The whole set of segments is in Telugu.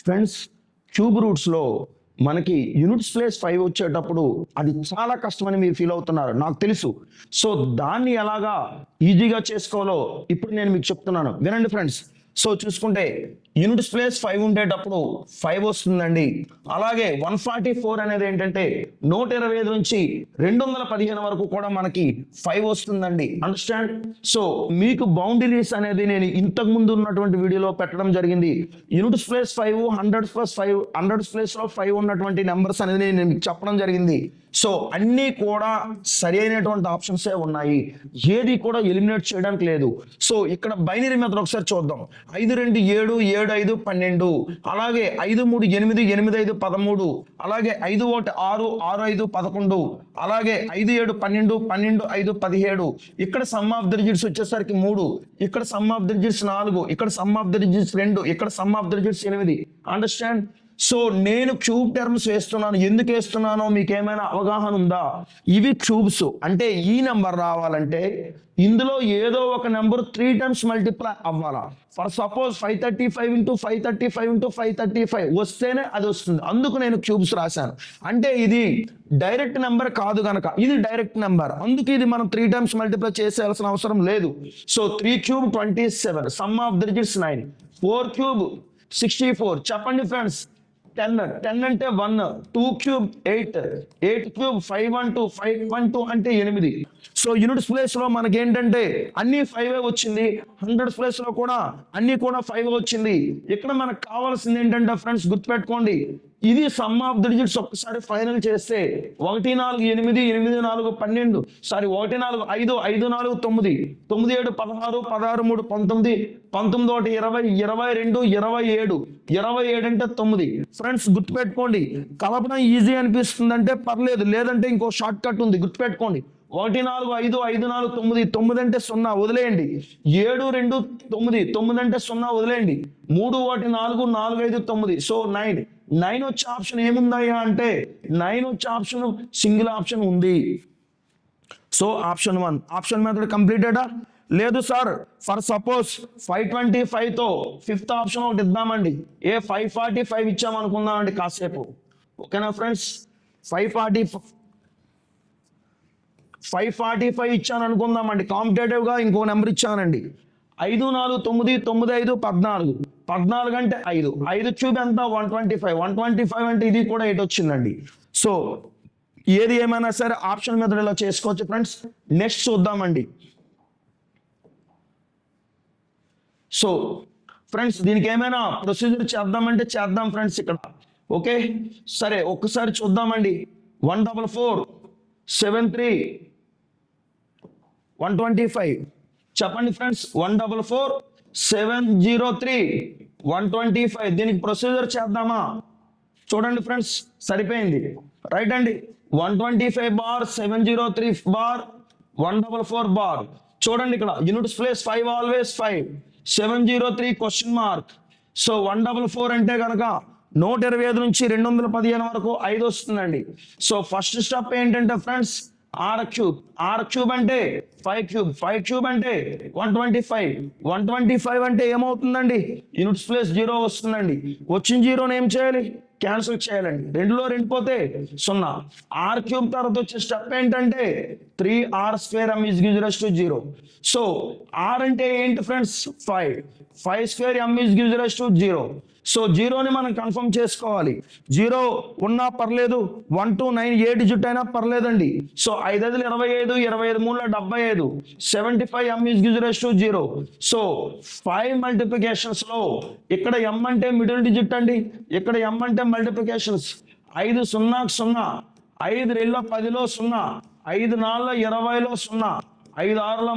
ఫ్రెండ్స్, క్యూబ్ రూట్స్లో మనకి యూనిట్స్ ప్లేస్ 5 వచ్చేటప్పుడు అది చాలా కష్టమని మీరు ఫీల్ అవుతున్నారు, నాకు తెలుసు. సో దాన్ని ఎలాగా ఈజీగా చేసుకోవాలో ఇప్పుడు నేను మీకు చెప్తున్నాను, వినండి ఫ్రెండ్స్. సో చూసుకుంటే యూనిట్స్ ప్లేస్ 5 ఉండేటప్పుడు 5 వస్తుందండి. అలాగే 144 అనేది ఏంటంటే 125 నుంచి 215 వరకు కూడా మనకి 5 వస్తుందండి. అండర్స్టాండ్? సో మీకు బౌండరీస్ అనేది నేను ఇంతకు ముందు ఉన్నటువంటి వీడియోలో పెట్టడం జరిగింది. యూనిట్స్ ప్లేస్ 5, 100 ప్లస్ 5, 100 ప్లేస్ లో 5 ఉన్నటువంటి నెంబర్స్ అనేది నేను మీకు చెప్పడం జరిగింది. సో అన్నీ కూడా సరి అయినటువంటి ఆప్షన్సే ఉన్నాయి, ఏది కూడా ఎలిమినేట్ చేయడానికి లేదు. సో ఇక్కడ బైనరీ మెథడ్ ఒకసారి చూద్దాం. 5 2 7 7 5 12, అలాగే 5 3 8 8 5 13, అలాగే 5 1 6 6 5 11, అలాగే 5 7 12 12 5 17. ఇక్కడ సమ్ ఆఫ్ ది డిజిట్స్ వచ్చేసరికి 3, ఇక్కడ సమ్ ఆఫ్ ది డిజిట్స్ 4, ఇక్కడ సమ్ ఆఫ్ ది డిజిట్స్ 2, ఇక్కడ some of the digits 8. Understand? So నేను క్యూబ్ టర్మ్స్ వేస్తున్నాను, ఎందుకు వేస్తున్నానో మీకు ఏమైనా అవగాహన ఉందా? ఇవి క్యూబ్స్ అంటే ఈ నెంబర్ రావాలంటే ఇందులో ఏదో ఒక నెంబర్ 3 టైమ్స్ మల్టిప్లై అవ్వాలా. ఫర్ సపోజ్ 535 ఇంటూ 535 ఇంటూ 535 వస్తేనే అది వస్తుంది, అందుకు నేను క్యూబ్స్ రాశాను. అంటే ఇది డైరెక్ట్ నెంబర్ కాదు కనుక ఇది డైరెక్ట్ నెంబర్, అందుకు ఇది మనం 3 టైమ్స్ మల్టిప్లై చేసేయాల్సిన అవసరం లేదు. So 3 cube 27, some of the digits 9, 4 cube 64. చెప్పండి ఫ్రెండ్స్, 10 అంటే 1, 2 క్యూబ్ 8, 8 క్యూబ్ 512, 512 అంటే 8. సో యూనిట్స్ ప్లేస్ లో మనకి ఏంటంటే అన్ని 5 వచ్చింది, 100 ప్లేస్ లో కూడా అన్ని కూడా 5 వచ్చింది. ఇక్కడ మనకు కావాల్సింది ఏంటంటే ఫ్రెండ్స్ గుర్తుపెట్టుకోండి, ఇది సమ్ ఆఫ్ ది డిజిట్స్ ఒక్కసారి ఫైనల్ చేస్తే 1 4 8 8 4 12, సారీ 1 4 5 5 4 9 9 7 16 16 3 19 19 1 20 22 27 27 అంటే 9. ఫ్రెండ్స్ గుర్తుపెట్టుకోండి, కలపడం ఈజీ అనిపిస్తుంది అంటే పర్లేదు, లేదంటే ఇంకో షార్ట్ కట్ ఉంది, గుర్తుపెట్టుకోండి. 1 4 5 5 4 9 9 అంటే 0 వదిలేయండి. 7 2 9 9 అంటే 0 వదిలేయండి. 3 1 4 4 5 9, సో 9 వచ్చే ఆప్షన్ ఏముందయ్యా అంటే 9 వచ్చే ఆప్షన్ సింగిల్ ఆప్షన్ ఉంది. సో ఆప్షన్ 1 ఆప్షన్ మెథడ్ కంప్లీటెడా? లేదు సార్, ఫర్ సపోజ్ 525తో 5th ఆప్షన్ ఒకటి ఇద్దామండి. 545 ఇచ్చామనుకుందామండి కాసేపు, ఓకేనా ఫ్రెండ్స్? 545 ఇచ్చాను అనుకుందామండి, కాంపిటేటివ్ గా ఇంకో నెంబర్ ఇచ్చానండి. 5 4 9 9 5 14, 14 అంటే 5, 5 క్యూబ్ ఎంత 125, 125 అంటే ఇది కూడా 8 వచ్చిందండి. సో ఏది ఏమైనా సరే ఆప్షన్ మెథడ్ ఇలా చేసుకోవచ్చు ఫ్రెండ్స్. నెక్స్ట్ చూద్దామండి. సో ఫ్రెండ్స్ దీనికి ఏమైనా ప్రొసీజర్ చేద్దామంటే చేద్దాం ఫ్రెండ్స్ ఇక్కడ, ఓకే? సరే ఒక్కసారి చూద్దామండి. 144 73 125. చెప్పండి ఫ్రెండ్స్, 144 703 125. దీనికి ప్రొసీజర్ చేద్దామా? చూడండి ఫ్రెండ్స్, సరిపోయింది, రైట్ అండి. 125 బార్ 703 బార్ 144 బార్. చూడండి ఇక్కడ units place 5 always 5, 703 question mark. So 144 అంటే కనుక 125 నుంచి 215 వరకు 5 వస్తుందండి. సో ఫస్ట్ స్టెప్ ఏంటంటే ఫ్రెండ్స్ ఆర్ క్యూబ్ అంటే 5 క్యూబ్, 5 క్యూబ్ అంటే 125, 125 అంటే ఏమవుతుందండి? యూనిట్స్ ప్లేస్ 0 వస్తుందండి. వచ్చిన 0ని ఏం చేయాలి? క్యాన్సిల్ చేయాలండి. 2లో 2 పోతే 0. ఆర్ క్యూబ్ తర్వాత వచ్చే స్టెప్ ఏంటంటే 3r² m is gives to 0. So R అంటే ఏంటి friends? 5 m is gives to 0. So 0ని మనం కన్ఫర్మ్ చేసుకోవాలి. 0 ఉన్నా పర్లేదు, 1 to 9 ఏ డిజిట్ అయినా పర్లేదండి. So 5 5 25, 25 3 75, 75 m is gives to 0. So 5 multiplications లో ఇక్కడ m అంటే మిడిల్ డిజిట్ అండి, ఇక్కడ m అంటే మల్టిప్లికేషన్స్. 5 0 0, 5 2 10లో 0, 5 4 20లో 0, 5 6 30లో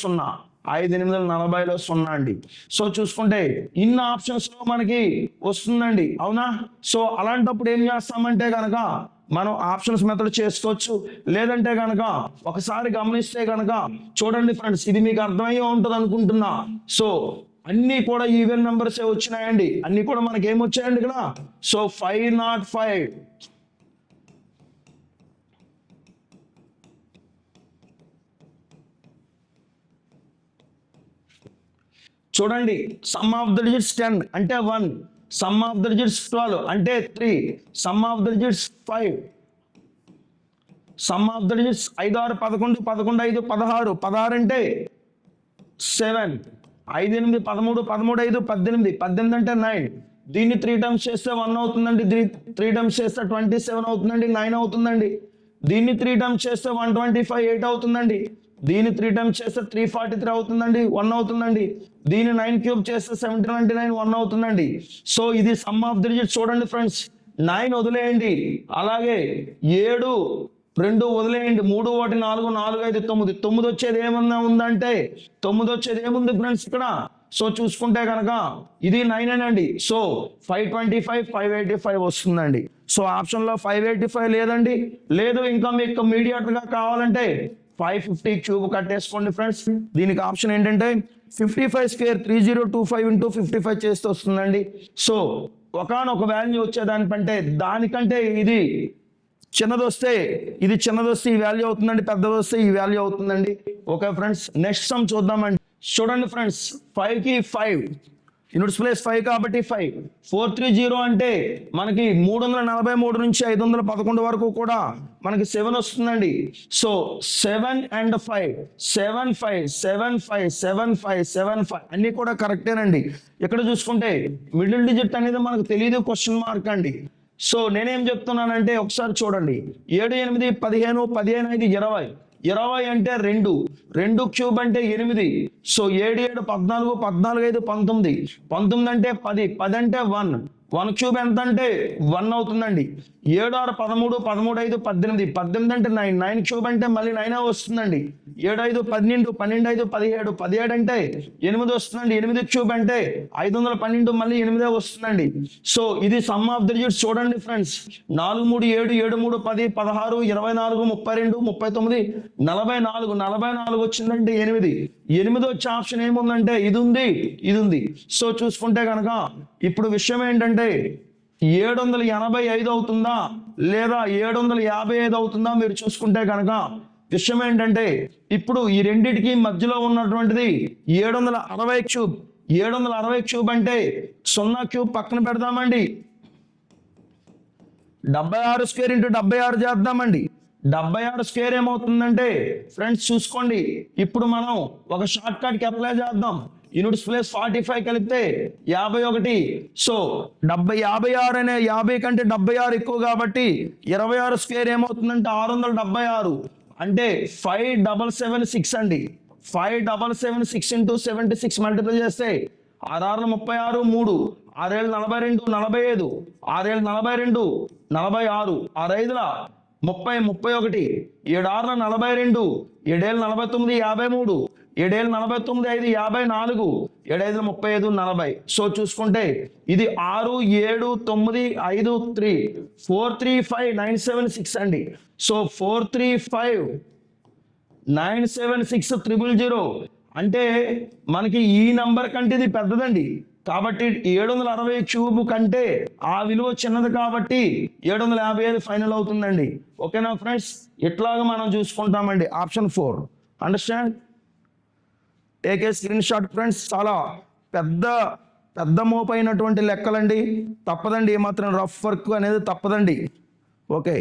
0, 5 8 40లో 0 అండి. సో చూసుకుంటే ఇన్ని ఆప్షన్స్ లో మనకి వస్తుందండి, అవునా? సో అలాంటప్పుడు ఏం చేస్తామంటే కనుక మనం ఆప్షన్స్ మెథడ్ చేసుకోవచ్చు. లేదంటే కనుక ఒకసారి గమనిస్తే కనుక చూడండి ఫ్రెండ్స్, ఇది మీకు అర్థమయ్యే ఉంటుంది అనుకుంటున్నా. సో అన్ని కూడా ఈవెన్ నెంబర్సే వచ్చినాయండి, అన్ని కూడా మనకి ఏమొచ్చాయండి ఇక్కడ? సో 505. చూడండి, సమ్ ఆఫ్ ద డిజిట్స్ 10 అంటే 1, సమ్ ఆఫ్ ద డిజిట్స్ 12 అంటే 3, some of the digits 5, some of the digits 5 6 11, 11 5 16, 16 అంటే 7, 5 8 13, 13 5 18, 18 అంటే 9. దీన్ని 3 టైమ్స్ చేస్తే 1 అవుతుందండి, 3 టైమ్స్ చేస్తే 27 అవుతుందండి, 9 అవుతుందండి. దీన్ని 3 టైమ్స్ చేస్తే 125 8 అవుతుందండి. దీన్ని 3 టైమ్స్ చేస్తే 343 అవుతుందండి, 1 అవుతుందండి. దీన్ని 9 క్యూబ్ చేస్తే 1799 1 అవుతుందండి. సో ఇది సమ్ ఆఫ్ ది డిజిట్స్. చూడండి ఫ్రెండ్స్, 9 వదిలేయండి, అలాగే 7 2 వదిలేయండి, 3 1 4 4 5 9, 9 వచ్చేది ఏమన్నా ఉందంటే 9 వచ్చేది ఏముంది ఫ్రెండ్స్ ఇక్కడ? సో చూసుకుంటే కనుక ఇది 9 అండి. సో 525 585 వస్తుందండి. సో ఆప్షన్లో 585 లేదండి, లేదు. ఇంకా మీకు ఇమీడియట్గా కావాలంటే 550 క్యూబ్ కట్టేసుకోండి ఫ్రెండ్స్. దీనికి ఆప్షన్ ఏంటంటే 55 స్క్వేర్ 3025 ఇంటూ 55 చేస్తే వస్తుందండి. సో ఒకనొక వాల్యూ వచ్చేదానికంటే దానికంటే ఇది చిన్నది వస్తే ఈ వాల్యూ అవుతుందండి, పెద్దది వస్తే ఈ వాల్యూ అవుతుందండి. ఓకే ఫ్రెండ్స్, నెక్స్ట్ సమ్ చూద్దామండి. చూడండి ఫ్రెండ్స్, 5కి 5 యూనిట్స్ ప్లేస్ 5 కాబట్టి 5, 430 అంటే మనకి 343 నుంచి 511 వరకు కూడా మనకి 7 వస్తుందండి. సో 7 and 5 7 5 7 5 7 5 7 5 అన్ని కూడా కరెక్టేనండి. ఇక్కడ చూసుకుంటే మిడిల్ డిజిట్ అనేది మనకు తెలియదు, క్వశ్చన్ మార్క్ అండి. సో నేనేం చెప్తున్నానంటే ఒకసారి చూడండి, 7 8 15 15 5 20, 20 అంటే 2, 2 క్యూబ్ అంటే 8. సో 7 7 14, 14 5 19, 19 అంటే 10, 10 అంటే 1 క్యూబ్ ఎంత అంటే 1 అవుతుందండి. 7 6 13, 13 5 18, 18 అంటే 9, 9 క్యూబ్ అంటే మళ్ళీ 9 వస్తుందండి. 7 5 12, 12 5 17, 17 అంటే 8 వస్తుందండి. 8 క్యూబ్ అంటే 512 మళ్ళీ 8 వస్తుందండి. సో ఇది సమ్ ఆఫ్ ది డిజిట్స్. చూడండి ఫ్రెండ్స్, 4 3 7 7 3 10 16 24 32 39 44, 44 వచ్చిందంటే 8 వచ్చే ఆప్షన్ ఏముందంటే ఇది ఉంది. సో చూసుకుంటే కనుక ఇప్పుడు విషయం ఏంటంటే 785 అవుతుందా లేదా 755 అవుతుందా మీరు చూసుకుంటే కనుక విషయం ఏంటంటే ఇప్పుడు ఈ రెండిటికి మధ్యలో ఉన్నటువంటిది 760 క్యూబ్. 760 క్యూబ్ అంటే 0 క్యూబ్ పక్కన పెడదామండి, 76 స్క్వేర్ ఇంటూ 76 చేద్దామండి. 76 స్క్వేర్ ఏమవుతుందంటే ఫ్రెండ్స్ చూసుకోండి, ఇప్పుడు మనం ఒక షార్ట్ కట్కి అప్లై చేద్దాం. యూనిట్స్ ప్లేస్ 45 కలిపితే 51. సో 56 అనే 50 కంటే 76 ఎక్కువ కాబట్టి 26 స్క్వేర్ ఏమవుతుందంటే 676, అంటే 5776 అండి. 5776 ఇంటూ 76 మల్టిప్లై చేస్తే 6 36 3, 6 42 45, 6 42 46, 6 30 31, 7 42, 7 49 53, 7 49 5 54, 7 35 40. సో చూసుకుంటే ఇది 6 7 9 5 3 435 976 అండి. సో 435 976 000 అంటే మనకి ఈ నంబర్ కంటే ఇది పెద్దదండి. కాబట్టి 760 క్యూబ్ కంటే ఆ విలువ చిన్నది కాబట్టి 755 ఫైనల్ అవుతుందండి. ఓకేనా ఫ్రెండ్స్, ఇట్లాగా మనం చూసుకుంటామండి. Option 4. Understand, take a screenshot friends. చాలా పెద్ద మోపైనటువంటి లెక్కలండి, తప్పదండి. ఏమాత్రం రఫ్ వర్క్ అనేది తప్పదండి. ఓకే.